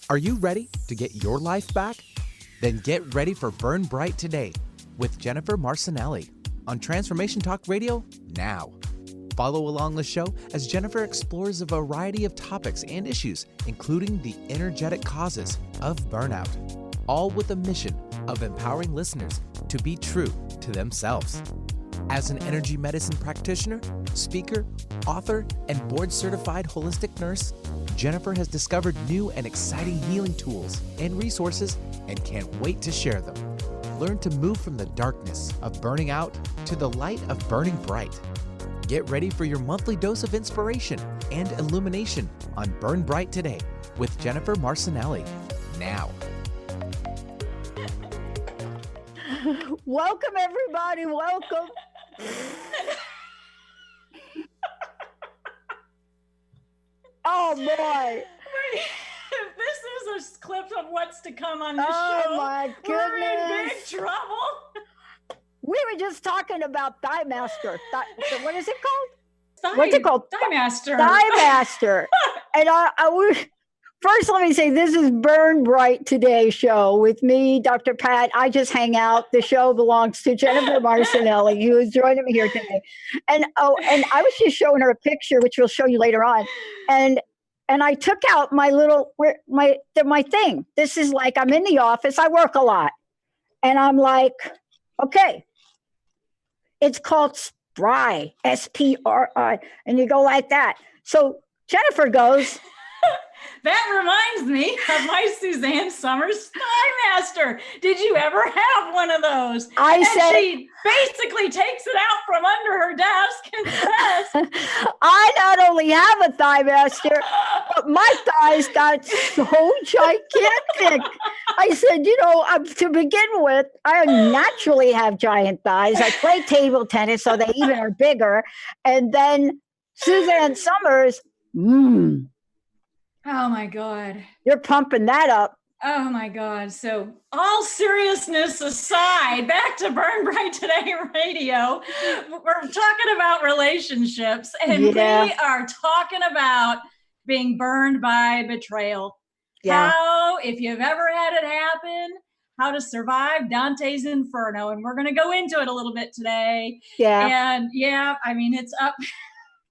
Are you ready to get your life back? Then get ready for Burn Bright Today with Jennifer Marcenelle on Transformation Talk Radio now. Follow along the show as Jennifer explores a variety of topics and issues, including the energetic causes of burnout, all with the mission of empowering listeners to be true to themselves. As an energy medicine practitioner, speaker, author, and board-certified holistic nurse, Jennifer has discovered new and exciting healing tools and resources and can't wait to share them. Learn to move from the darkness of burning out to the light of burning bright. Get ready for your monthly dose of inspiration and illumination on Burn Bright Today with Jennifer Marcenelle. Now. Welcome, everybody. Welcome. Oh, boy. This is a clip of what's to come on the show. Oh, my goodness. We're in big trouble. We were just talking about Thigh Master. What is it called? What's it called? Thigh Master. Thigh Master. And first, let me say, this is Burn Bright Today show with me, Dr. Pat. I just hang out. The show belongs to Jennifer Marcenelle, who is joining me here today. And I was just showing her a picture, which we'll show you later on. And I took out my thing. This is like, I'm in the office. I work a lot. And I'm like, okay. It's called Spry, S-P-R-I. And you go like that. So Jennifer goes, that reminds me of my Suzanne Summers Thigh Master. Did you ever have one of those? She basically takes it out from under her desk and says, I not only have a Thigh Master, but my thighs got so gigantic. I said, to begin with, I naturally have giant thighs. I play table tennis, so they even are bigger. And then Suzanne Summers, oh my God. You're pumping that up. Oh my God. So all seriousness aside, back to Burn Bright Today Radio. We're talking about relationships and we are talking about being burned by betrayal. Yeah. How, if you've ever had it happen, how to survive Dante's Inferno. And we're going to go into it a little bit today. Yeah. And it's up.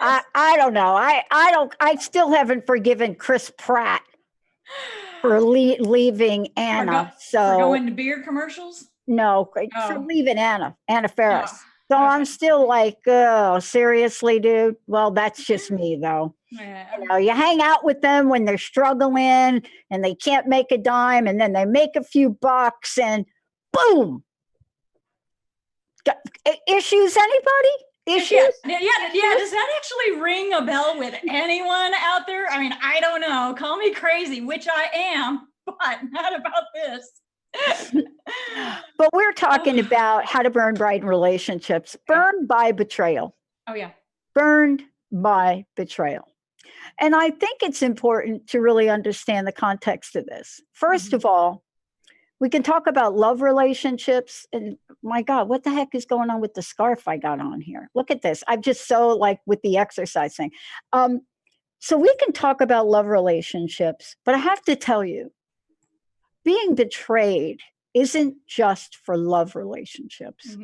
I don't know. I still haven't forgiven Chris Pratt for leaving Anna. For going to beer commercials? No, for leaving Anna Faris. So okay. I'm still like, oh, seriously, dude? Well, that's just me, though. Yeah. You hang out with them when they're struggling and they can't make a dime, and then they make a few bucks and boom. Got issues, anybody? Issues? Yeah. Does that actually ring a bell with anyone out there? I mean, I don't know. Call me crazy, which I am, but not about this. But we're talking about how to burn bright in relationships. Burned by betrayal. Oh, yeah. Burned by betrayal. And I think it's important to really understand the context of this. First of all, we can talk about love relationships. And my God, what the heck is going on with the scarf I got on here? Look at this. I'm just so like with the exercise thing. So we can talk about love relationships, but I have to tell you, being betrayed isn't just for love relationships.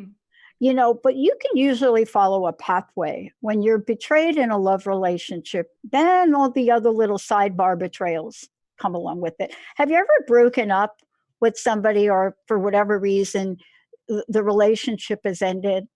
But you can usually follow a pathway. When you're betrayed in a love relationship, then all the other little sidebar betrayals come along with it. Have you ever broken up with somebody, or for whatever reason, the relationship has ended,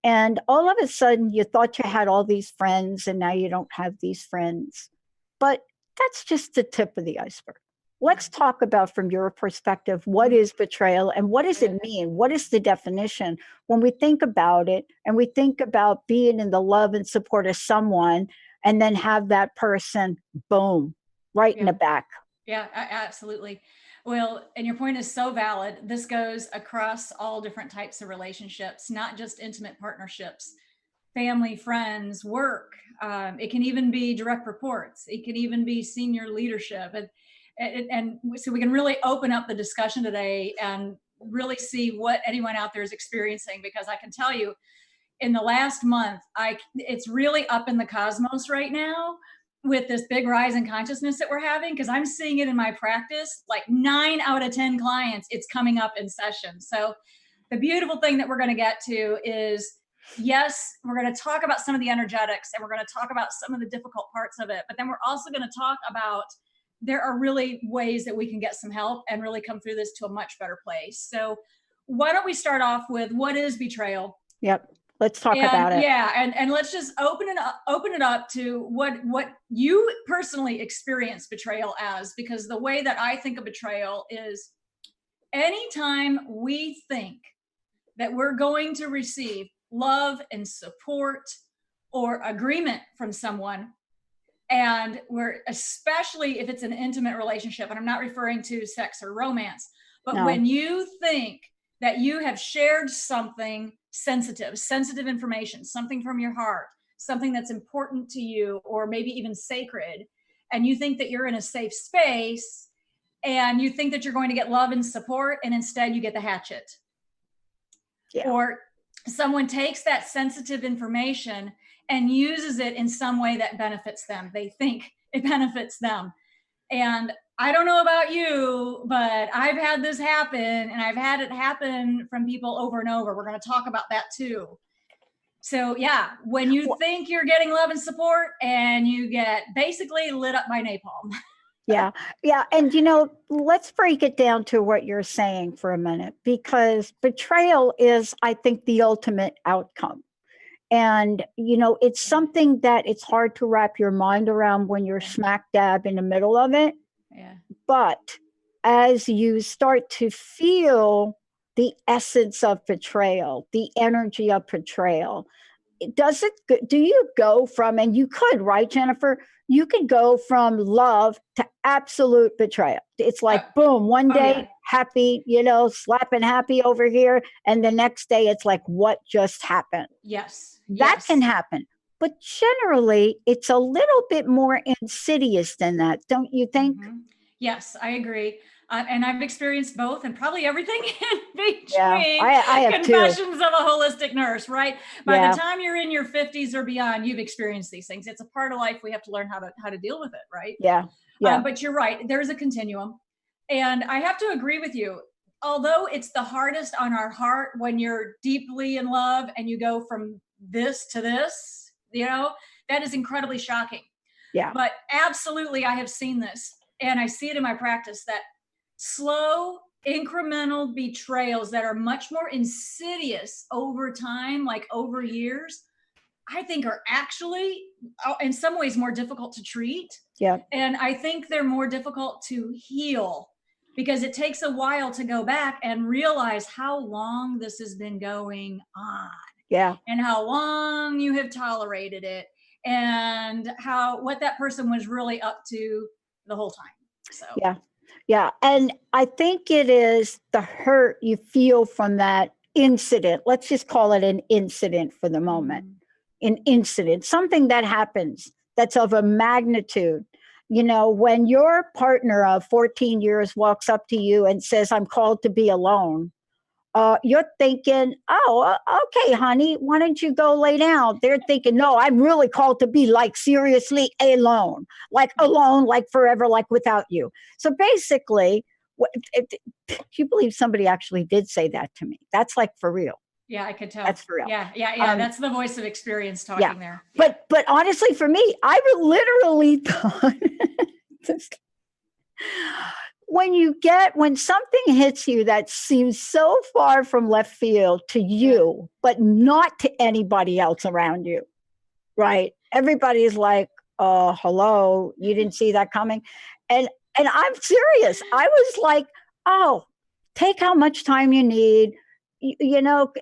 and all of a sudden you thought you had all these friends and now you don't have these friends? But that's just the tip of the iceberg. Let's talk about, from your perspective, what is betrayal and what does it mean? What is the definition when we think about it and we think about being in the love and support of someone and then have that person, boom, right in the back? Yeah, absolutely. Well, and your point is so valid. This goes across all different types of relationships, not just intimate partnerships, family, friends, work. It can even be direct reports. It can even be senior leadership. And so we can really open up the discussion today and really see what anyone out there is experiencing, because I can tell you in the last month, it's really up in the cosmos right now. with this big rise in consciousness that we're having, because I'm seeing it in my practice, like 9 out of 10 clients, it's coming up in session. So the beautiful thing that we're going to get to is, yes, we're going to talk about some of the energetics and we're going to talk about some of the difficult parts of it, but then we're also going to talk about there are really ways that we can get some help and really come through this to a much better place. So why don't we start off with what is betrayal? Yep. Let's talk about it. Yeah, and let's just open it up to what you personally experience betrayal as, because the way that I think of betrayal is anytime we think that we're going to receive love and support or agreement from someone, and we're, especially if it's an intimate relationship, and I'm not referring to sex or romance, but No. when you think that you have shared something sensitive information, something from your heart, something that's important to you, or maybe even sacred, and you think that you're in a safe space and you think that you're going to get love and support, and instead you get the hatchet. Yeah. Or someone takes that sensitive information and uses it in some way that benefits them. They think it benefits them. And I don't know about you, but I've had this happen, and I've had it happen from people over and over. We're going to talk about that too. So yeah, when you think you're getting love and support and you get basically lit up by napalm. Yeah. Yeah. And, you know, let's break it down to what you're saying for a minute, because betrayal is, I think, the ultimate outcome. And, you know, it's something that it's hard to wrap your mind around when you're smack dab in the middle of it. Yeah. But as you start to feel the essence of betrayal, the energy of betrayal, do you go from, and you could, right, Jennifer? You could go from love to absolute betrayal. It's like, boom, one day happy, you know, slapping happy over here. And the next day it's like, what just happened? Yes. That can happen. But generally, it's a little bit more insidious than that, don't you think? Mm-hmm. Yes, I agree. And I've experienced both and probably everything in between. Yeah, I have Confessions too. of a holistic nurse, right? By the time you're in your 50s or beyond, you've experienced these things. It's a part of life. We have to learn how to deal with it, right? Yeah. Yeah. But you're right. There's a continuum. And I have to agree with you. Although it's the hardest on our heart when you're deeply in love and you go from this to this, you know, that is incredibly shocking. Yeah. But absolutely, I have seen this, and I see it in my practice, that slow, incremental betrayals that are much more insidious over time, like over years, I think are actually in some ways more difficult to treat. Yeah. And I think they're more difficult to heal, because it takes a while to go back and realize how long this has been going on. Yeah. And how long you have tolerated it, and what that person was really up to the whole time. So yeah. Yeah. And I think it is the hurt you feel from that incident. Let's just call it an incident for the moment. An incident, something that happens that's of a magnitude. You know, when your partner of 14 years walks up to you and says, I'm called to be alone, you're thinking, oh, okay, honey, why don't you go lay down? They're thinking, no, I'm really called to be like seriously alone, like forever, like without you. So basically, you believe somebody actually did say that to me? That's like for real. Yeah, I could tell. That's for real. Yeah. That's the voice of experience talking there. Yeah. But honestly, for me, I literally thought when something hits you that seems so far from left field to you, but not to anybody else around you, right? Everybody's like, oh, hello, you didn't see that coming. And I'm serious. I was like, oh, take how much time you need, you know.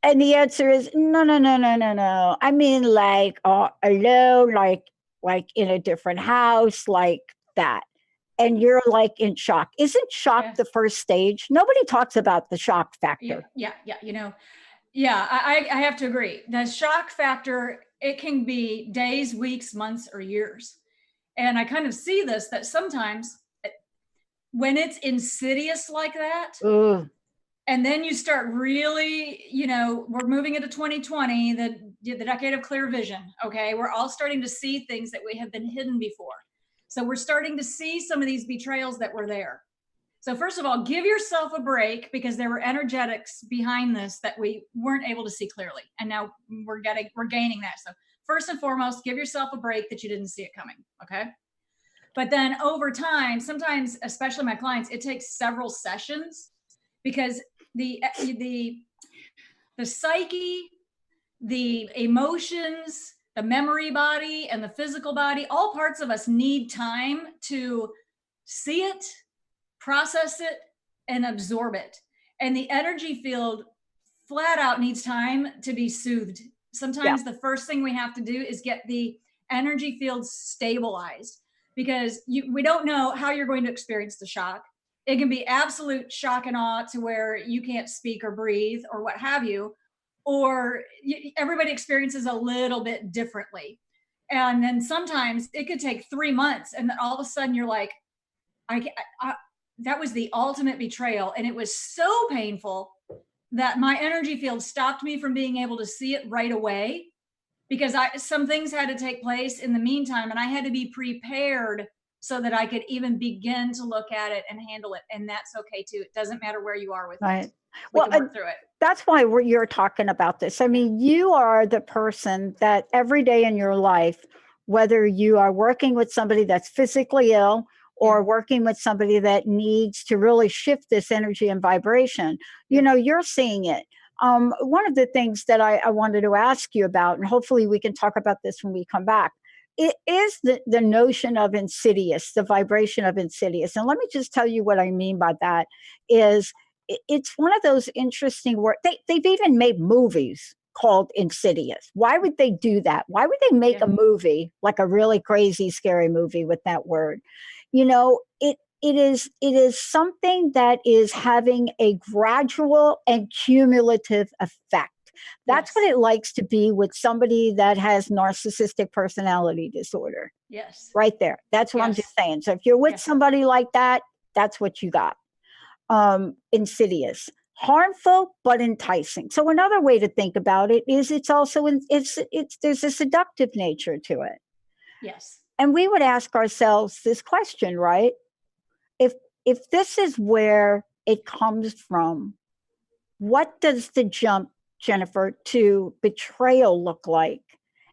And the answer is no. I mean, like alone, like in a different house, like that. And you're like in shock. Isn't shock the first stage? Nobody talks about the shock factor. Yeah. You know, I have to agree. The shock factor, it can be days, weeks, months, or years. And I kind of see that sometimes when it's insidious like that, And then you start really, we're moving into 2020, the decade of clear vision. Okay. We're all starting to see things that we have been hidden before. So we're starting to see some of these betrayals that were there. So first of all, give yourself a break, because there were energetics behind this that we weren't able to see clearly. And now we're gaining that. So first and foremost, give yourself a break that you didn't see it coming. Okay. But then over time, sometimes, especially my clients, it takes several sessions, because the psyche, the emotions, the memory body, and the physical body, all parts of us need time to see it, process it, and absorb it. And the energy field flat out needs time to be soothed. Sometimes the first thing we have to do is get the energy field stabilized, because we don't know how you're going to experience the shock. It can be absolute shock and awe to where you can't speak or breathe or what have you, or everybody experiences a little bit differently. And then sometimes it could take 3 months, and then all of a sudden you're like, that was the ultimate betrayal. And it was so painful that my energy field stopped me from being able to see it right away, because some things had to take place in the meantime, and I had to be prepared so that I could even begin to look at it and handle it. And that's okay too. It doesn't matter where you are with it. We can work through it. That's why you're talking about this. I mean, you are the person that every day in your life, whether you are working with somebody that's physically ill or working with somebody that needs to really shift this energy and vibration, you're seeing it. One of the things that I wanted to ask you about, and hopefully we can talk about this when we come back, it is the notion of insidious, the vibration of insidious. And let me just tell you what I mean by that is it's one of those interesting words. They've even made movies called Insidious. Why would they do that? Why would they make a movie, like a really crazy, scary movie with that word? It is something that is having a gradual and cumulative effect. That's what it likes to be with somebody that has narcissistic personality disorder. Yes. Right there. That's what I'm just saying. So if you're with somebody like that, that's what you got. Insidious, harmful, but enticing. So another way to think about it is it's also, there's a seductive nature to it. Yes. And we would ask ourselves this question, right? If this is where it comes from, what does the jump, Jennifer, to betrayal look like?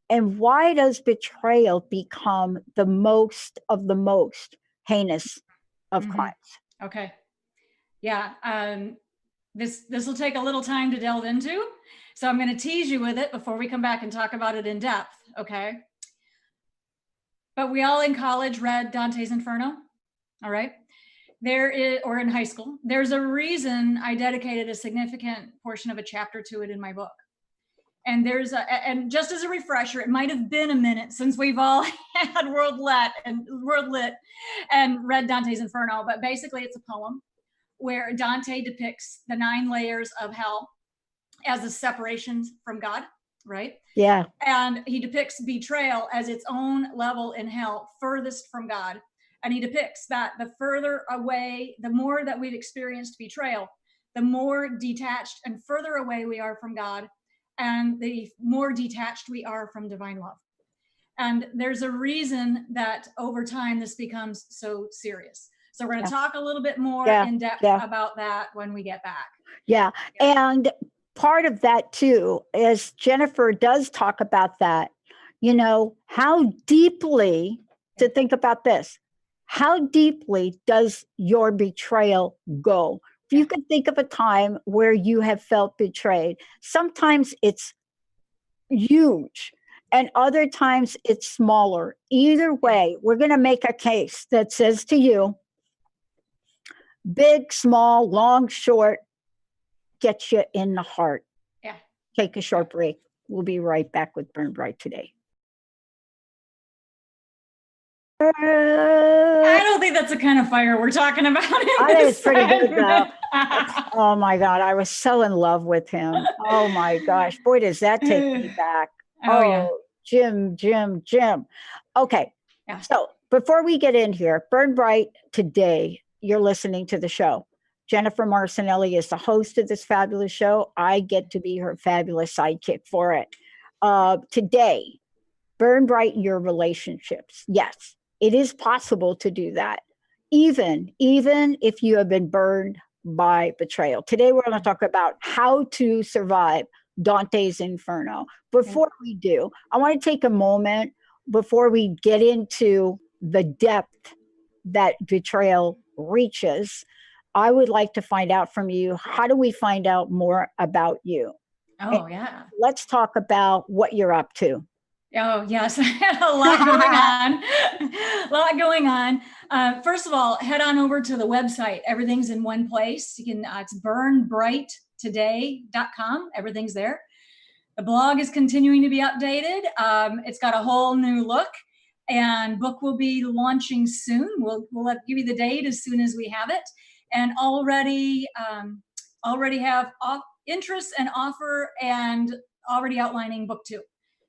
And why does betrayal become the most heinous of crimes? Okay. Yeah. This will take a little time to delve into. So I'm going to tease you with it before we come back and talk about it in depth. Okay. But we all in college read Dante's Inferno. All right. Or in high school, there's a reason I dedicated a significant portion of a chapter to it in my book. And and just as a refresher, it might have been a minute since we've all had World Lit and read Dante's Inferno, but basically it's a poem where Dante depicts the 9 layers of hell as a separation from God, right? Yeah. And he depicts betrayal as its own level in hell, furthest from God. And he depicts that the further away, the more that we've experienced betrayal, the more detached and further away we are from God, and the more detached we are from divine love. And there's a reason that over time this becomes so serious. So we're going to talk a little bit more in depth about that when we get back. Yeah. And part of that too is Jennifer does talk about that, how deeply, to think about this, how deeply does your betrayal go? If you could think of a time where you have felt betrayed, sometimes it's huge and other times it's smaller. Either way, we're going to make a case that says to you, big, small, long, short, gets you in the heart. Yeah. Take a short break. We'll be right back with Burn Bright today. I don't think that's the kind of fire we're talking about. I think it's pretty good though. Oh my God, I was so in love with him. Oh my gosh, boy, does that take me back. Yeah. Jim. Okay, so before we get in here, Burn Bright today, you're listening to the show. Jennifer Marcenelle is the host of this fabulous show. I get to be her fabulous sidekick for it. Today, burn bright in your relationships. Yes, it is possible to do that, even if you have been burned by betrayal. Today, we're going to talk about how to survive Dante's Inferno. Before we do, I want to take a moment before we get into the depth that betrayal reaches. I would like to find out from you, how do we find out more about you? Oh, And yeah. let's talk about what you're up to. Oh, yes. I had a lot going on. A lot going on. First of all, head on over to the website. Everything's in one place. You can, it's burnbrighttoday.com. Everything's there. The blog is continuing to be updated. It's got a whole new look, and book will be launching soon. We'll give you the date as soon as we have it, and already have interest and offer, and already outlining book 2.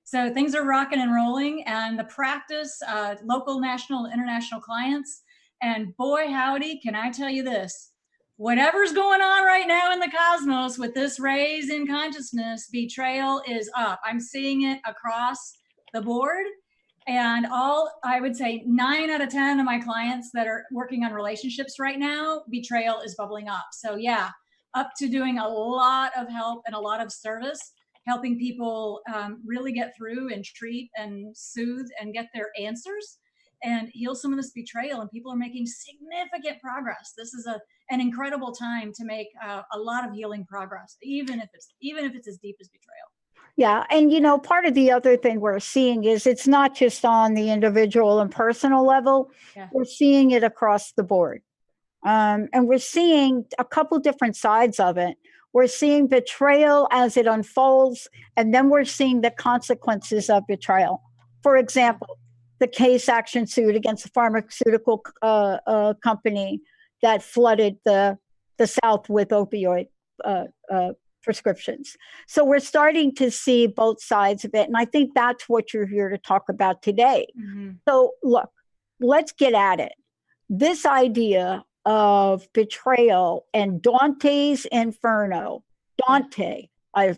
So things are rocking and rolling, and the practice, local, national, international clients. And boy, howdy, can I tell you this, whatever's going on right now in the cosmos with this raise in consciousness, betrayal is up. I'm seeing it across the board. And I would say 9 out of 10 of my clients that are working on relationships right now, betrayal is bubbling up. So yeah, up to doing a lot of help and a lot of service, helping people really get through and treat and soothe and get their answers and heal some of this betrayal. And people are making significant progress. This is an incredible time to make a lot of healing progress, even if it's as deep as betrayal. Yeah. And, part of the other thing we're seeing is it's not just on the individual and personal level. Yeah. We're seeing it across the board. And we're seeing a couple different sides of it. We're seeing betrayal as it unfolds, and then we're seeing the consequences of betrayal. For example, the case action suit against the pharmaceutical company that flooded the South with opioid prescriptions. So we're starting to see both sides of it. And I think that's what you're here to talk about today. Mm-hmm. So look, let's get at it. This idea of betrayal and Dante's Inferno. Dante, I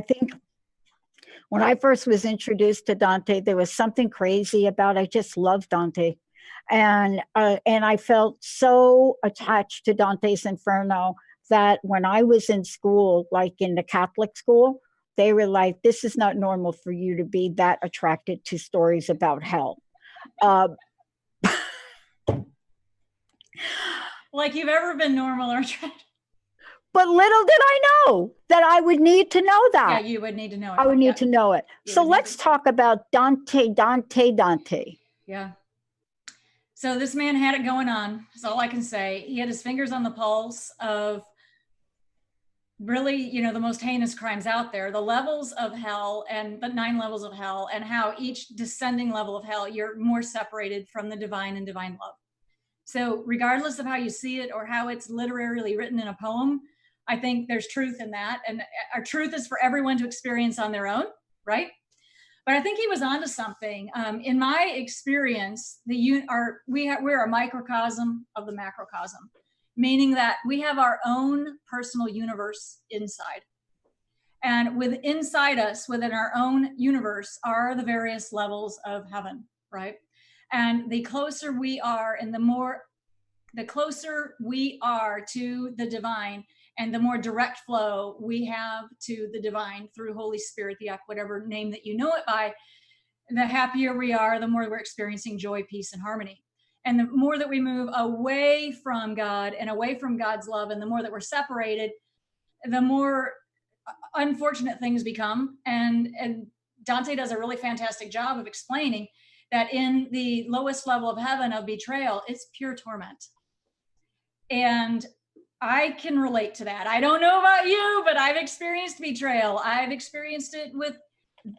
think when I first was introduced to Dante, there was something crazy about, I just loved Dante. And I felt so attached to Dante's Inferno that when I was in school, like in the Catholic school, they were like, this is not normal for you to be that attracted to stories about hell. Like you've ever been normal or attracted. But little did I know that I would need to know that. Yeah, you would need to know it. I would need to know it. So let's talk about Dante. Yeah. So this man had it going on. That's all I can say. He had his fingers on the pulse of really, the most heinous crimes out there, the levels of hell and the 9 levels of hell, and how each descending level of hell, you're more separated from the divine and divine love. So regardless of how you see it or how it's literarily written in a poem, I think there's truth in that. And our truth is for everyone to experience on their own, right? But I think he was onto something. In my experience, we're a microcosm of the macrocosm, meaning that we have our own personal universe inside. And inside us, within our own universe, are the various levels of heaven, right? And the closer we are and the closer we are to the divine, and the more direct flow we have to the divine through Holy Spirit, whatever name that you know it by, the happier we are, the more we're experiencing joy, peace, and harmony. And the more that we move away from God and away from God's love, and the more that we're separated, the more unfortunate things become. And Dante does a really fantastic job of explaining that in the lowest level of heaven of betrayal, it's pure torment. And I can relate to that. I don't know about you, but I've experienced betrayal. I've experienced it with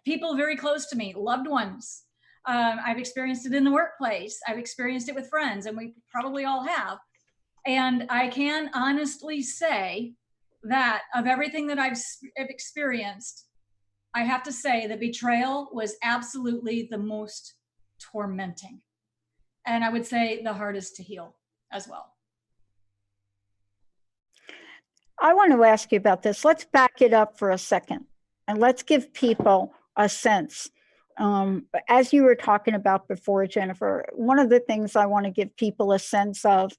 people very close to me, loved ones. I've experienced it in the workplace. I've experienced it with friends, and we probably all have. And I can honestly say that of everything that I've experienced, I have to say that betrayal was absolutely the most tormenting. And I would say the hardest to heal as well. I want to ask you about this. Let's back it up for a second and let's give people a sense. As you were talking about before, Jennifer, one of the things I want to give people a sense of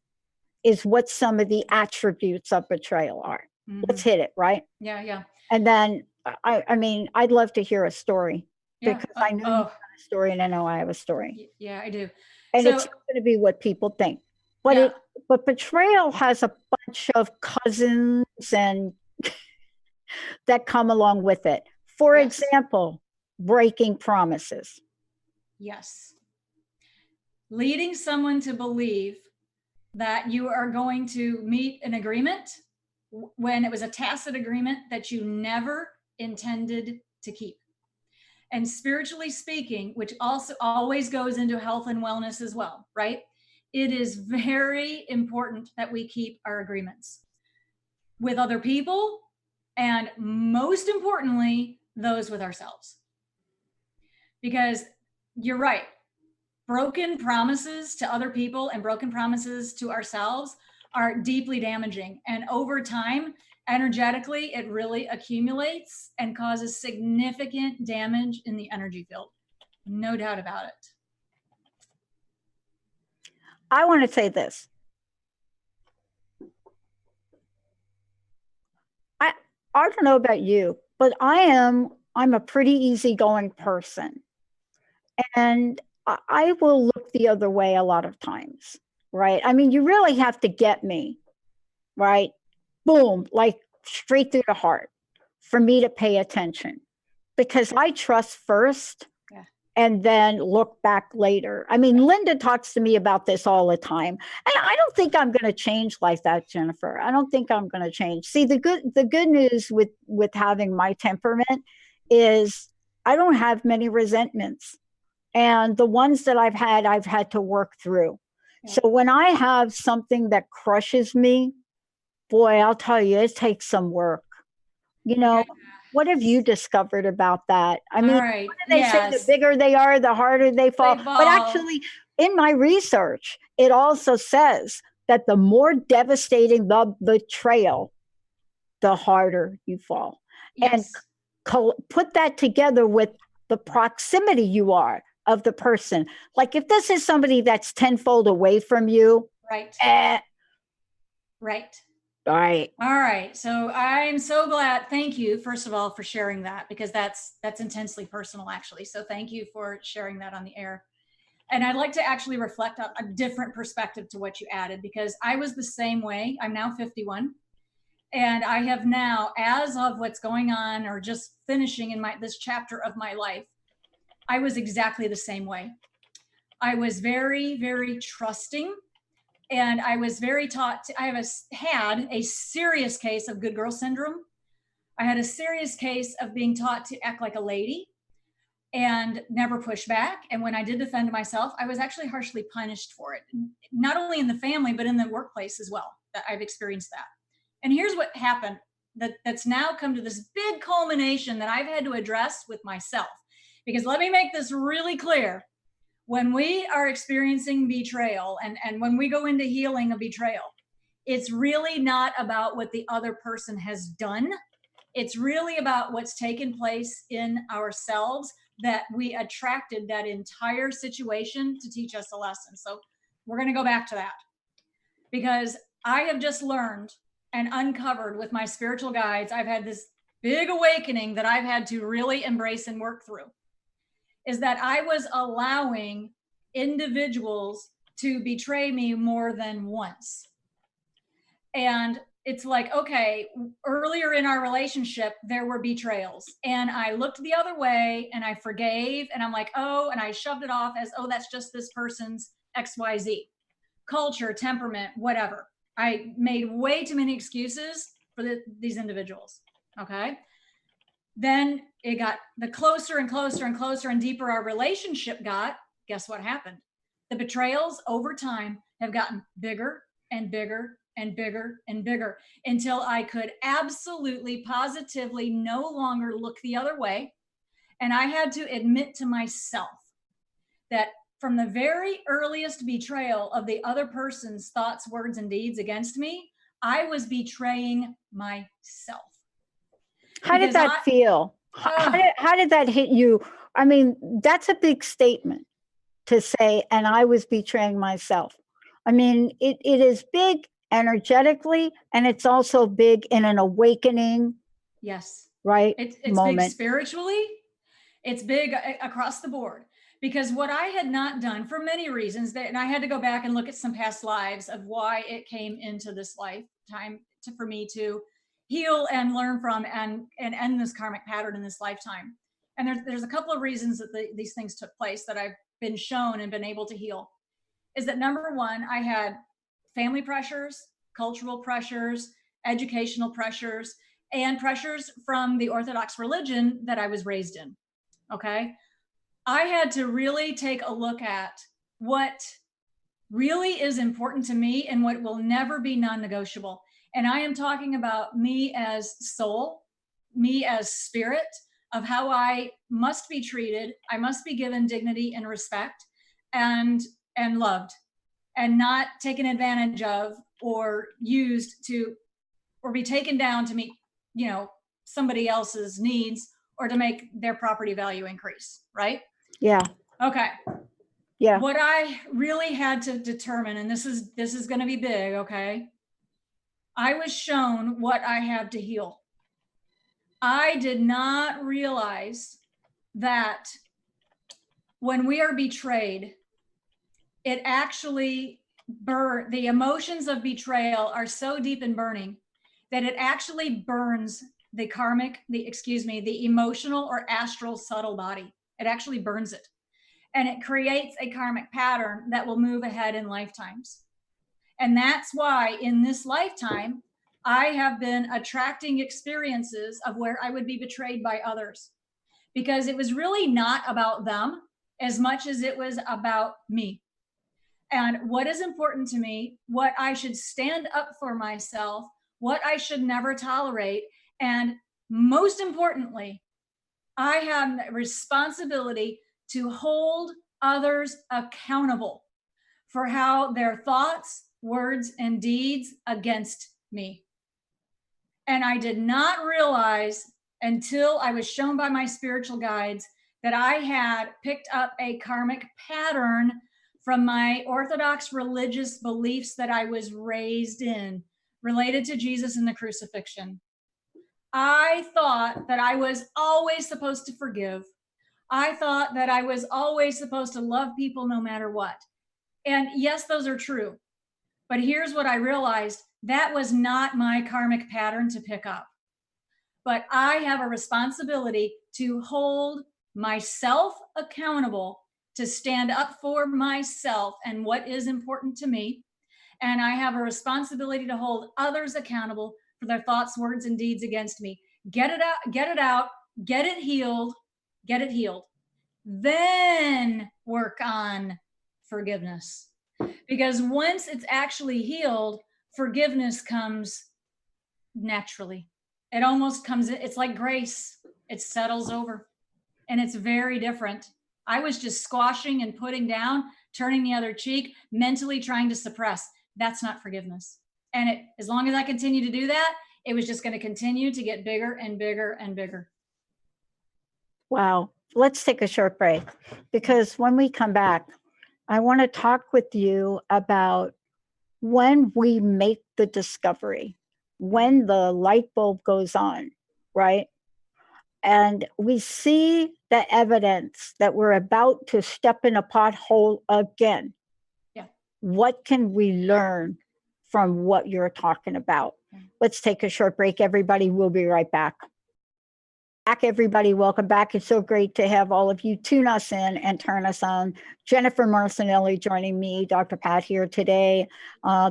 is what some of the attributes of betrayal are. Mm-hmm. Let's hit it, right? Yeah, yeah. And then, I mean, I'd love to hear a story because I know you have a story and I know I have a story. Yeah, I do. And so, it's not going to be what people think. But but betrayal has a bunch of cousins and that come along with it. For example, breaking promises. Yes. Leading someone to believe that you are going to meet an agreement when it was a tacit agreement that you never intended to keep. And spiritually speaking, which also always goes into health and wellness as well, right? It is very important that we keep our agreements with other people, and most importantly, those with ourselves. Because you're right, broken promises to other people and broken promises to ourselves are deeply damaging. And over time, energetically, it really accumulates and causes significant damage in the energy field. No doubt about it. I want to say this. I don't know about you, but I'm a pretty easygoing person. And I will look the other way a lot of times, right? I mean, you really have to get me, right? Boom, like straight through the heart for me to pay attention because I trust first and then look back later. I mean, Linda talks to me about this all the time. And I don't think I'm going to change like that, Jennifer. I don't think I'm going to change. See, the good news with having my temperament is I don't have many resentments. And the ones that I've had to work through. Yeah. So when I have something that crushes me, boy, I'll tell you, it takes some work. You know, what have you discovered about that? I mean, what do they say? The bigger they are, the harder they fall. But actually, in my research, it also says that the more devastating the betrayal, the harder you fall. Yes. And put that together with the proximity you are of the person. Like if this is somebody that's tenfold away from you. Right. Right. All right. All right. So I'm so glad. Thank you, first of all, for sharing that, because that's intensely personal, actually. So thank you for sharing that on the air. And I'd like to actually reflect on a different perspective to what you added, because I was the same way. I'm now 51. And I have now, as of what's going on or just finishing in this chapter of my life, I was exactly the same way. I was very, very trusting. And I was very taught I had a serious case of good girl syndrome. I had a serious case of being taught to act like a lady and never push back. And when I did defend myself, I was actually harshly punished for it. Not only in the family, but in the workplace as well. That I've experienced that. And here's what happened that's now come to this big culmination that I've had to address with myself. Because let me make this really clear. When we are experiencing betrayal and when we go into healing a betrayal, it's really not about what the other person has done. It's really about what's taken place in ourselves, that we attracted that entire situation to teach us a lesson. So we're going to go back to that, because I have just learned and uncovered with my spiritual guides. I've had this big awakening that I've had to really embrace and work through. Is that I was allowing individuals to betray me more than once. And it's like, okay, earlier in our relationship, there were betrayals. And I looked the other way and I forgave. And I'm like, oh, and I shoved it off as, oh, that's just this person's XYZ. Culture, temperament, whatever. I made way too many excuses for these individuals, okay? Then it got the closer and closer and closer and deeper our relationship got. Guess what happened? The betrayals over time have gotten bigger and bigger and bigger and bigger until I could absolutely, positively no longer look the other way. And I had to admit to myself that from the very earliest betrayal of the other person's thoughts, words, and deeds against me, I was betraying myself. How did Because that feel? How did that hit you? I mean, that's a big statement to say, and I was betraying myself. I mean, it is big energetically, and it's also big in an awakening, yes, right? it's big moment. spiritually. It's big across the board. Because what I had not done for many reasons, and I had to go back and look at some past lives of why it came into this lifetime for me to heal and learn from and end this karmic pattern in this lifetime. And there's a couple of reasons that these things took place that I've been shown and been able to heal. Is that number one, I had family pressures, cultural pressures, educational pressures, and pressures from the Orthodox religion that I was raised in. Okay. I had to really take a look at what really is important to me and what will never be non-negotiable. And I am talking about me as soul, me as spirit, of how I must be treated. I must be given dignity and respect and loved, and not taken advantage of or used to, or be taken down to meet, somebody else's needs or to make their property value increase. Right? Yeah. Okay. Yeah. What I really had to determine, and this is going to be big. Okay. I was shown what I have to heal. I did not realize that when we are betrayed, it actually the emotions of betrayal are so deep and burning that it actually burns the the emotional or astral subtle body. It actually burns it. And it creates a karmic pattern that will move ahead in lifetimes. And that's why in this lifetime, I have been attracting experiences of where I would be betrayed by others, because it was really not about them as much as it was about me. And what is important to me, what I should stand up for myself, what I should never tolerate. And most importantly, I have the responsibility to hold others accountable for how their thoughts, words, and deeds against me. And I did not realize until I was shown by my spiritual guides that I had picked up a karmic pattern from my Orthodox religious beliefs that I was raised in, related to Jesus and the crucifixion. I thought that I was always supposed to forgive. I thought that I was always supposed to love people no matter what. And yes, those are true. But here's what I realized: that was not my karmic pattern to pick up. But I have a responsibility to hold myself accountable, to stand up for myself and what is important to me. And I have a responsibility to hold others accountable for their thoughts, words, and deeds against me. Get it out, get it out, get it healed, get it healed. Then work on forgiveness. Because once it's actually healed, forgiveness comes naturally. It almost comes, it's like grace. It settles over. And it's very different. I was just squashing and putting down, turning the other cheek, mentally trying to suppress. That's not forgiveness. And as long as I continue to do that, it was just going to continue to get bigger and bigger and bigger. Wow. Let's take a short break, because when we come back, I want to talk with you about when we make the discovery, when the light bulb goes on, right? And we see the evidence that we're about to step in a pothole again. Yeah. What can we learn from what you're talking about? Let's take a short break, everybody. We'll be right back. Everybody, welcome back. It's so great to have all of you tune us in and turn us on. Jennifer Marcenelle joining me, Dr. Pat here today.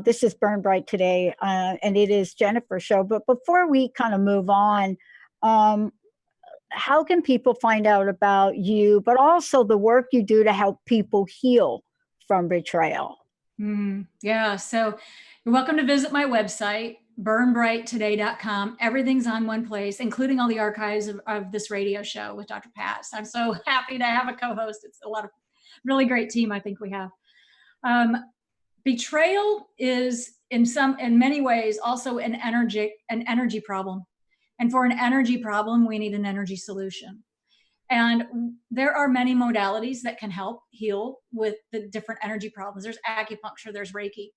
This is Burn Bright Today, and it is Jennifer's show. But before we kind of move on, how can people find out about you, but also the work you do to help people heal from betrayal? Yeah, so you're welcome to visit my website, burnbrighttoday.com. Everything's on one place, including all the archives of this radio show with Dr. Pat. I'm so happy to have a co-host. It's a lot of really great team I think we have. Betrayal is in many ways also an energy problem. And for an energy problem, we need an energy solution. And there are many modalities that can help heal with the different energy problems. There's acupuncture, there's Reiki.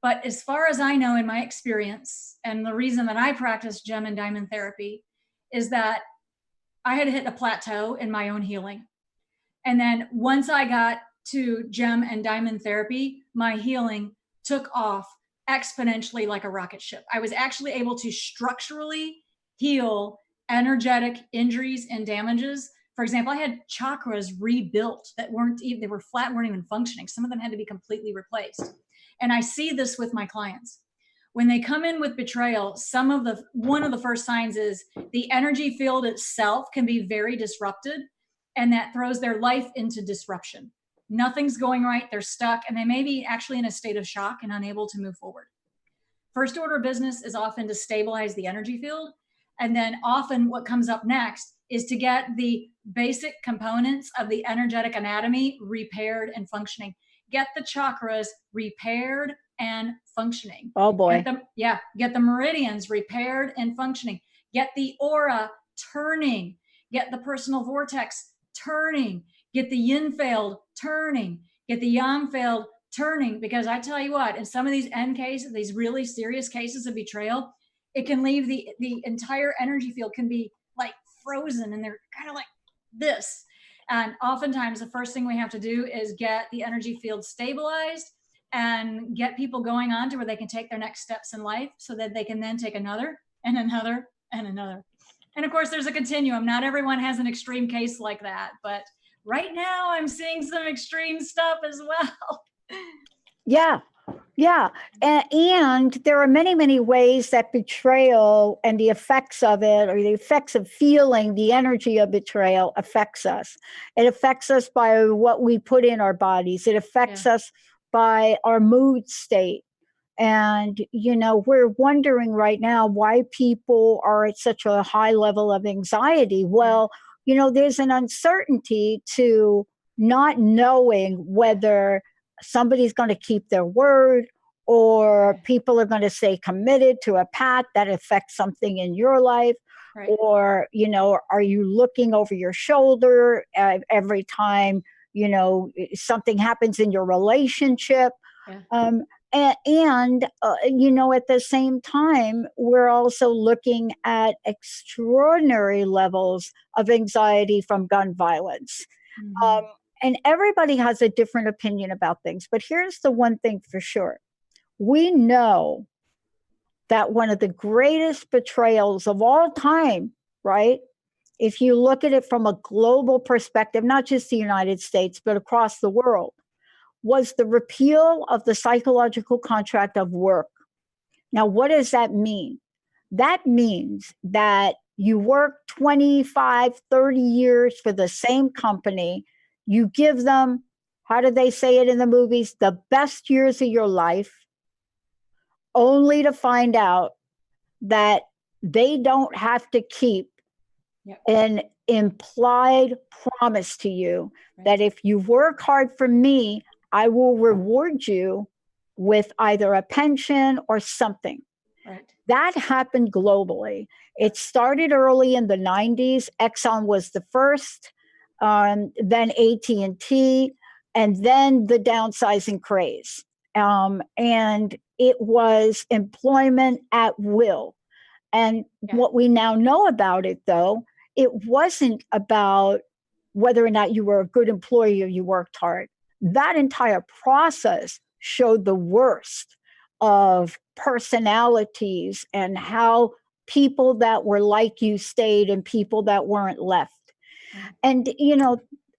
But as far as I know, in my experience, and the reason that I practice gem and diamond therapy is that I had hit a plateau in my own healing. And then once I got to gem and diamond therapy, my healing took off exponentially like a rocket ship. I was actually able to structurally heal energetic injuries and damages. For example, I had chakras rebuilt that they were flat, weren't even functioning. Some of them had to be completely replaced. And I see this with my clients. When they come in with betrayal, one of the first signs is the energy field itself can be very disrupted, and that throws their life into disruption. Nothing's going right, they're stuck, and they may be actually in a state of shock and unable to move forward. First order of business is often to stabilize the energy field. And then often what comes up next is to get the basic components of the energetic anatomy repaired and functioning. Get the chakras repaired and functioning. Oh boy. Get the meridians repaired and functioning. Get the aura turning. Get the personal vortex turning. Get the yin field turning. Get the yang field turning. Because I tell you what, in some of these end cases, these really serious cases of betrayal, it can leave the entire energy field can be like frozen, and they're kind of like this. And oftentimes the first thing we have to do is get the energy field stabilized and get people going on to where they can take their next steps in life, so that they can then take another and another and another. And of course, there's a continuum. Not everyone has an extreme case like that, but right now I'm seeing some extreme stuff as well. Yeah. Yeah. And there are many, many ways that betrayal and the effects of it, or the effects of feeling the energy of betrayal, affects us. It affects us by what we put in our bodies. It affects us by our mood state. And, we're wondering right now why people are at such a high level of anxiety. Well, there's an uncertainty to not knowing whether somebody's going to keep their word, or people are going to stay committed to a path that affects something in your life. Right. Or, are you looking over your shoulder every time, something happens in your relationship? Yeah. And at the same time, we're also looking at extraordinary levels of anxiety from gun violence. Mm-hmm. And everybody has a different opinion about things. But here's the one thing for sure. We know that one of the greatest betrayals of all time, right? If you look at it from a global perspective, not just the United States, but across the world, was the repeal of the psychological contract of work. Now, what does that mean? That means that you work 25, 30 years for the same company. You give them, how do they say it in the movies, the best years of your life, only to find out that they don't have to keep an implied promise to you that if you work hard for me, I will reward you with either a pension or something. Right. That happened globally. It started early in the 90s. Exxon was the first, then AT&T, and then the downsizing craze. And it was employment at will. And what we now know about it, though, it wasn't about whether or not you were a good employee or you worked hard. That entire process showed the worst of personalities and how people that were like you stayed and people that weren't left. And,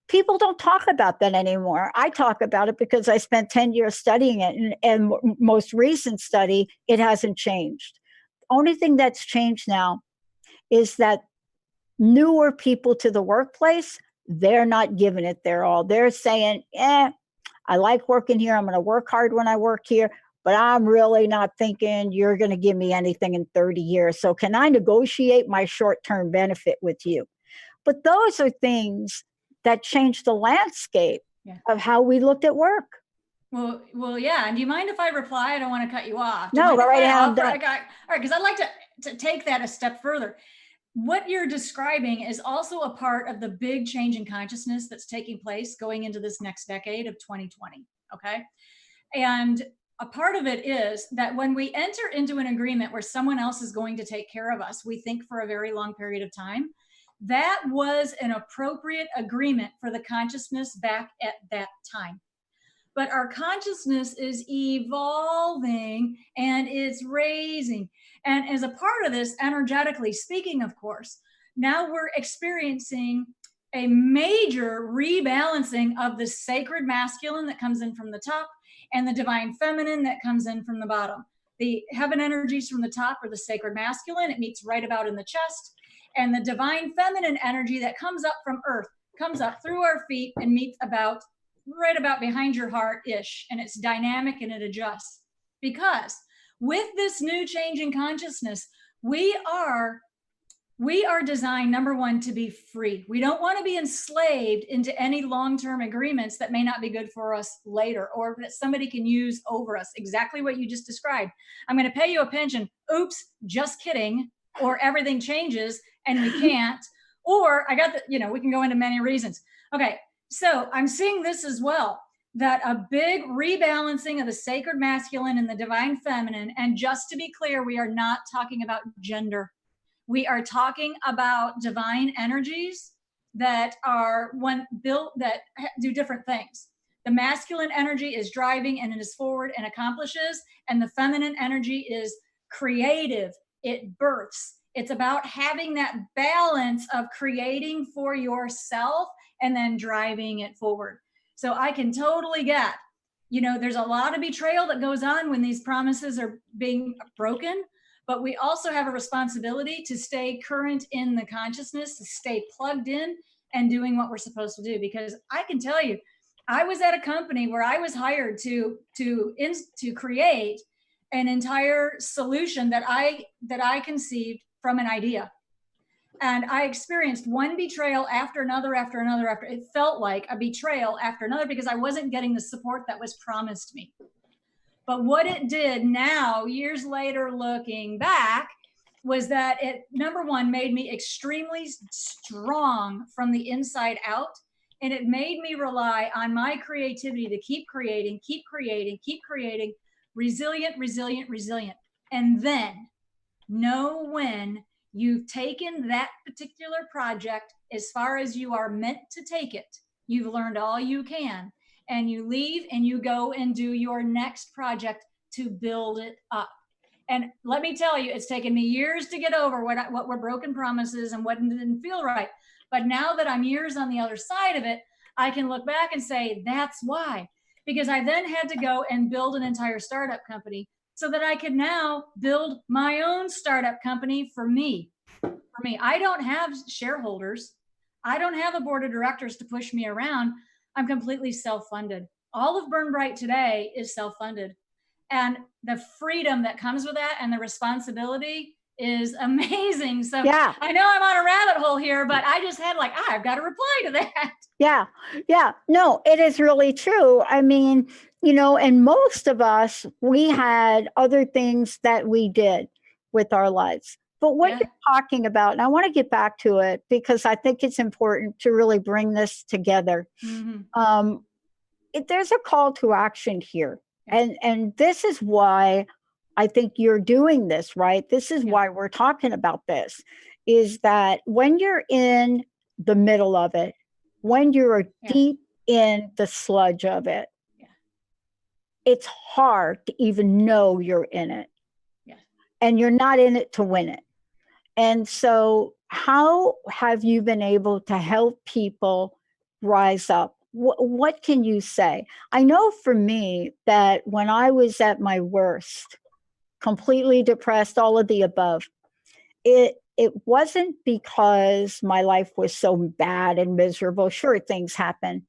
people don't talk about that anymore. I talk about it because I spent 10 years studying it, and most recent study, it hasn't changed. Only thing that's changed now is that newer people to the workplace, they're not giving it their all. They're saying, I like working here. I'm going to work hard when I work here, but I'm really not thinking you're going to give me anything in 30 years. So can I negotiate my short-term benefit with you? But those are things that changed the landscape of how we looked at work. Well, yeah. And do you mind if I reply? I don't want to cut you off. Do you No, mind go if right I ahead. offer? All right, because I'd like to take that a step further. What you're describing is also a part of the big change in consciousness that's taking place going into this next decade of 2020. Okay. And a part of it is that when we enter into an agreement where someone else is going to take care of us, we think for a very long period of time, that was an appropriate agreement for the consciousness back at that time. But our consciousness is evolving and it's raising. And as a part of this, energetically speaking, of course, now we're experiencing a major rebalancing of the sacred masculine that comes in from the top and the divine feminine that comes in from the bottom. The heaven energies from the top are the sacred masculine. It meets right about in the chest. And the divine feminine energy that comes up from earth comes up through our feet and meets about right about behind your heart-ish, and it's dynamic and it adjusts. Because with this new change in consciousness, we are designed, number one, to be free. We don't want to be enslaved into any long-term agreements that may not be good for us later, or that somebody can use over us. Exactly what you just described. I'm going to pay you a pension. Oops, just kidding. Or everything changes and we can't. Or I got the, we can go into many reasons. Okay. So I'm seeing this as well, that a big rebalancing of the sacred masculine and the divine feminine. And just to be clear, we are not talking about gender. We are talking about divine energies that are that do different things. The masculine energy is driving and it is forward and accomplishes, and the feminine energy is creative. It births. It's about having that balance of creating for yourself and then driving it forward. So I can totally get, there's a lot of betrayal that goes on when these promises are being broken, but we also have a responsibility to stay current in the consciousness, to stay plugged in and doing what we're supposed to do. Because I can tell you, I was at a company where I was hired to create an entire solution that I conceived from an idea. And I experienced one betrayal after another, after another, after it felt like a betrayal after another, because I wasn't getting the support that was promised me. But what it did now, years later, looking back, was that it, number one, made me extremely strong from the inside out. And it made me rely on my creativity to keep creating, resilient, resilient, resilient. And then know when you've taken that particular project as far as you are meant to take it. You've learned all you can, and you leave and you go and do your next project to build it up. And let me tell you, it's taken me years to get over what were broken promises and what didn't feel right. But now that I'm years on the other side of it, I can look back and say, that's why. Because I then had to go and build an entire startup company so that I could now build my own startup company for me. I don't have shareholders. I don't have a board of directors to push me around. I'm completely self-funded. All of Burn Bright today is self-funded. And the freedom that comes with that and the responsibility is amazing. So yeah. I know I'm on a rabbit hole here, but I just had I've got to reply to that. Yeah. Yeah. No, it is really true. I mean, and most of us, we had other things that we did with our lives. But what you're talking about, and I want to get back to it because I think it's important to really bring this together. Mm-hmm. There's a call to action here. And this is why I think you're doing this, right? This is why we're talking about this, is that when you're in the middle of it, when you're deep in the sludge of it, it's hard to even know you're in it. And you're not in it to win it. And so how have you been able to help people rise up? What can you say? I know for me that when I was at my worst, completely depressed, all of the above, it wasn't because my life was so bad and miserable. Sure, things happen,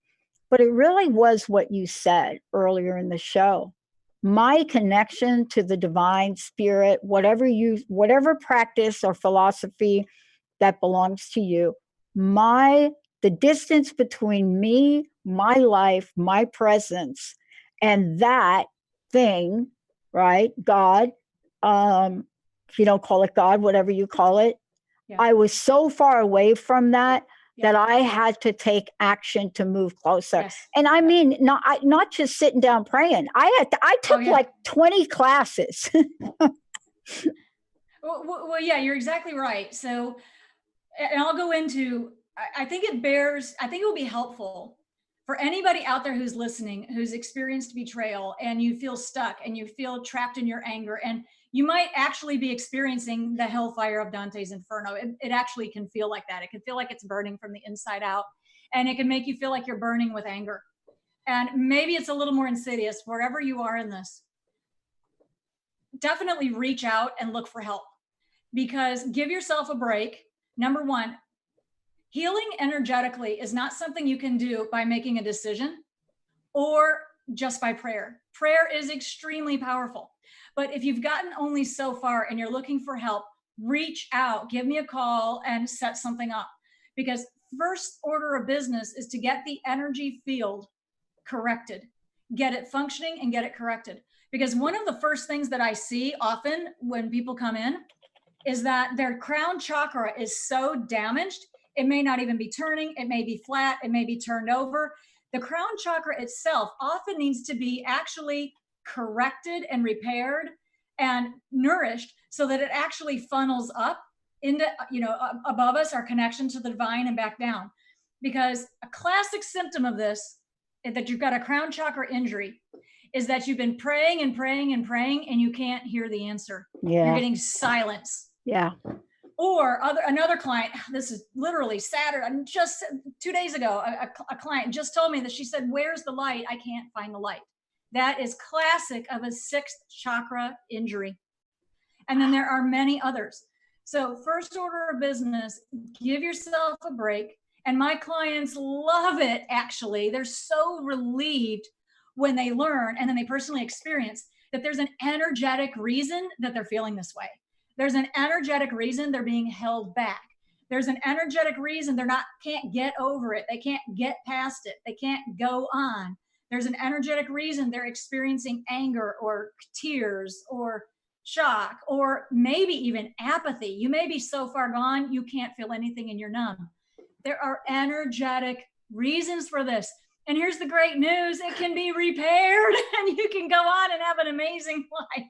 but it really was what you said earlier in the show. My connection to the divine spirit, whatever practice or philosophy that belongs to you, the distance between me, my life, my presence, And that thing, right? God, if you don't call it God, whatever you call it, Yeah. I was so far away from that Yeah. that I had to take action to move closer. Yes. And I Yeah. mean, not just sitting down praying. I took yeah. like 20 classes. Well, yeah, you're exactly right. So, and I'll go into, I think it will be helpful for anybody out there who's listening, who's experienced betrayal, and you feel stuck and you feel trapped in your anger, and you might actually be experiencing the hellfire of Dante's Inferno. It actually can feel like that. It can feel like it's burning from the inside out, and it can make you feel like you're burning with anger. And maybe it's a little more insidious wherever you are in this. Definitely reach out and look for help, because give yourself a break. Number one, healing energetically is not something you can do by making a decision or just by prayer. Prayer is extremely powerful. But if you've gotten only so far and you're looking for help, reach out, give me a call and set something up. Because first order of business is to get the energy field corrected, get it functioning and get it corrected. Because one of the first things that I see often when people come in is that their crown chakra is so damaged, it may not even be turning, it may be flat, it may be turned over. The crown chakra itself often needs to be actually corrected and repaired and nourished so that it actually funnels up into, above us, our connection to the divine, and back down. Because a classic symptom of this, that you've got a crown chakra injury, is that you've been praying and praying and praying and you can't hear the answer. Yeah. You're getting silence. Yeah. Or another client, this is literally Saturday, just 2 days ago, a client just told me that she said, "Where's the light? I can't find the light." That is classic of a sixth chakra injury. And then there are many others. So first order of business, give yourself a break. And my clients love it, actually. They're so relieved when they learn and then they personally experience that there's an energetic reason that they're feeling this way. There's an energetic reason they're being held back. There's an energetic reason can't get over it. They can't get past it. They can't go on. There's an energetic reason they're experiencing anger or tears or shock or maybe even apathy. You may be so far gone, you can't feel anything and you're numb. There are energetic reasons for this. And here's the great news: it can be repaired and you can go on and have an amazing life.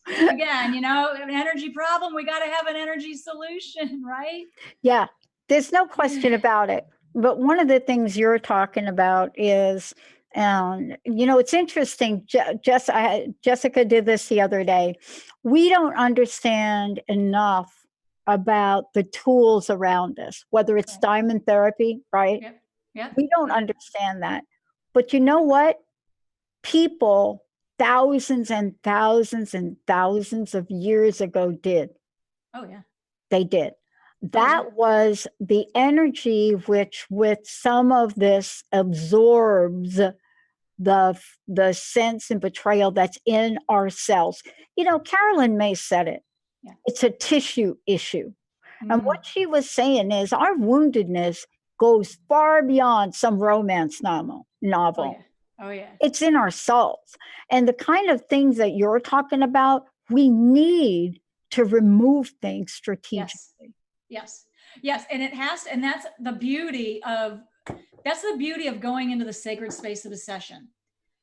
Again, an energy problem, we got to have an energy solution, right? Yeah, there's no question about it. But one of the things you're talking about is, it's interesting. Jessica did this the other day. We don't understand enough about the tools around us, whether it's diamond therapy, right? Yep. Yep. We don't understand that. But you know what? People thousands and thousands and thousands of years ago did. Oh, yeah. They did. That was the energy which, with some of this, absorbs the sense and betrayal that's in ourselves. Carolyn May said it. Yeah. It's a tissue issue. And what she was saying is our woundedness goes far beyond some romance novel. Oh, yeah. It's in our souls. And the kind of things that you're talking about, we need to remove things strategically. Yes. And and that's the beauty of going into the sacred space of a session,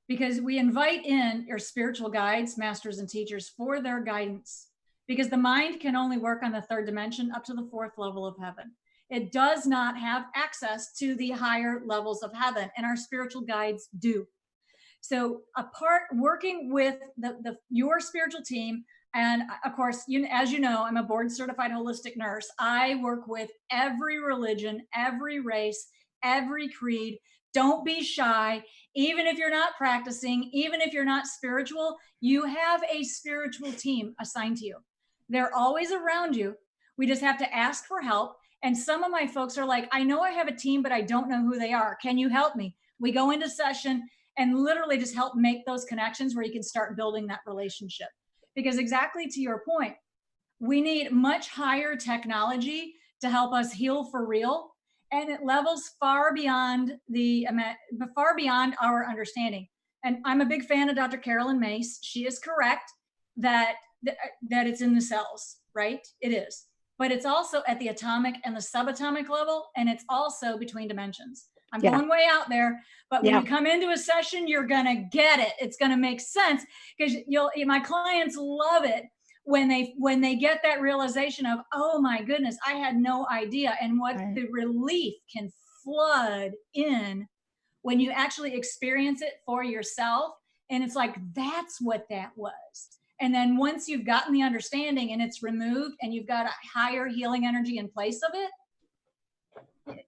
because we invite in your spiritual guides, masters and teachers, for their guidance, because the mind can only work on the third dimension up to the fourth level of heaven. It does not have access to the higher levels of heaven, and our spiritual guides do. So working with your spiritual team, and of course, as you know, I'm a board certified holistic nurse. I work with every religion, every race, every creed. Don't be shy. Even if you're not practicing, even if you're not spiritual, you have a spiritual team assigned to you. They're always around you. We just have to ask for help. And some of my folks are like, "I know I have a team, but I don't know who they are. Can you help me?" We go into session and literally just help make those connections where you can start building that relationship. Because exactly to your point, we need much higher technology to help us heal for real. And it levels far beyond our understanding. and I'm a big fan of Dr. Carolyn Mace. She is correct that it's in the cells, right? It is. But it's also at the atomic and the subatomic level, and it's also between dimensions. I'm going way out there, but when you come into a session, you're going to get it. It's going to make sense, because my clients love it when they get that realization of, oh my goodness, I had no idea, and what the relief can flood in when you actually experience it for yourself. And it's like, that's what that was. And then once you've gotten the understanding and it's removed and you've got a higher healing energy in place of it,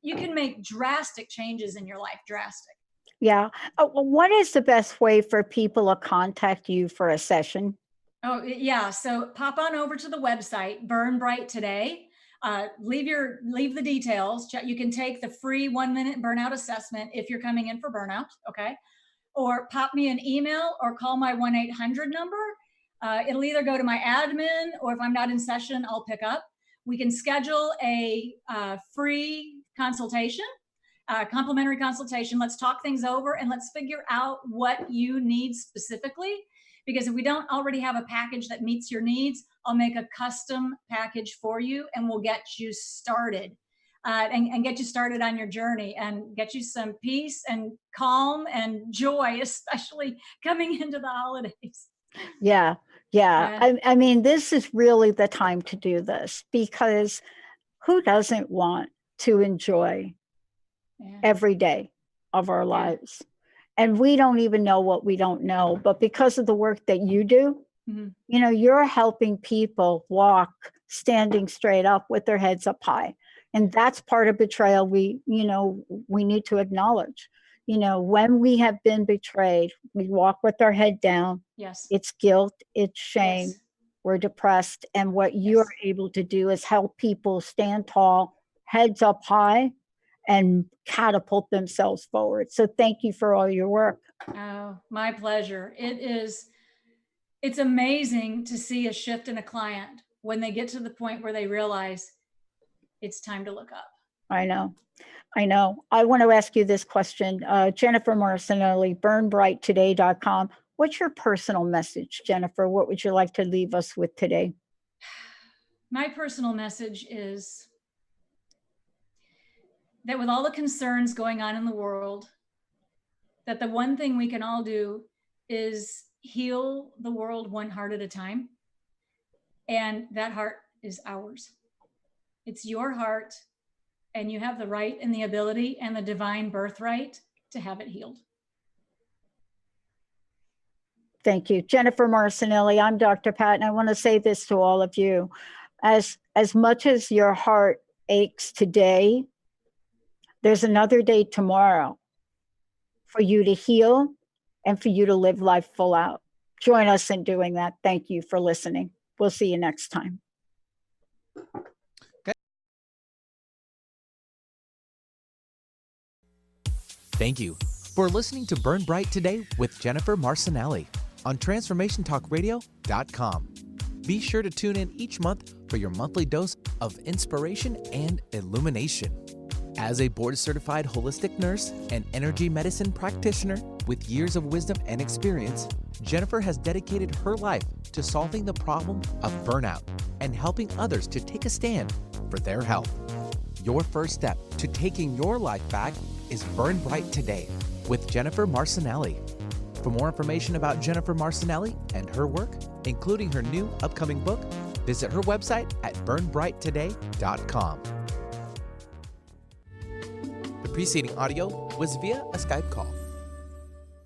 you can make drastic changes in your life. Drastic. Yeah. What is the best way for people to contact you for a session? Oh, yeah. So pop on over to the website, Burn Bright Today. Leave the details. You can take the free 1-minute burnout assessment if you're coming in for burnout. Okay. Or pop me an email or call my 1-800 number. It'll either go to my admin, or if I'm not in session, I'll pick up. We can schedule a free consultation, complimentary consultation. Let's talk things over and let's figure out what you need specifically. Because if we don't already have a package that meets your needs, I'll make a custom package for you and we'll get you started and get you started on your journey and get you some peace and calm and joy, especially coming into the holidays. Yeah. I mean, this is really the time to do this, because who doesn't want to enjoy every day of our lives? And we don't even know what we don't know, but because of the work that you do, you know, you're helping people walk standing straight up with their heads up high. And that's part of betrayal we need to acknowledge. You know, when we have been betrayed, we walk with our head down. Yes. It's guilt, it's shame. Yes. We're depressed. And what you're able to do is help people stand tall, heads up high, and catapult themselves forward. So thank you for all your work. Oh, my pleasure. It's amazing to see a shift in a client when they get to the point where they realize it's time to look up. I know. I want to ask you this question. Jennifer Marcenelle, burnbrighttoday.com. What's your personal message, Jennifer? What would you like to leave us with today? My personal message is that with all the concerns going on in the world, that the one thing we can all do is heal the world one heart at a time. And that heart is ours. It's your heart, and you have the right and the ability and the divine birthright to have it healed. Thank you. Jennifer Marcenelle, I'm Dr. Pat, and I want to say this to all of you. As much as your heart aches today, there's another day tomorrow for you to heal and for you to live life full out. Join us in doing that. Thank you for listening. We'll see you next time. Thank you for listening to Burn Bright Today with Jennifer Marcenelle on TransformationTalkRadio.com. Be sure to tune in each month for your monthly dose of inspiration and illumination. As a board-certified holistic nurse and energy medicine practitioner with years of wisdom and experience, Jennifer has dedicated her life to solving the problem of burnout and helping others to take a stand for their health. Your first step to taking your life back is Burn Bright Today with Jennifer Marcenelle. For more information about Jennifer Marcenelle and her work, including her new upcoming book, visit her website at burnbrighttoday.com. The preceding audio was via a Skype call.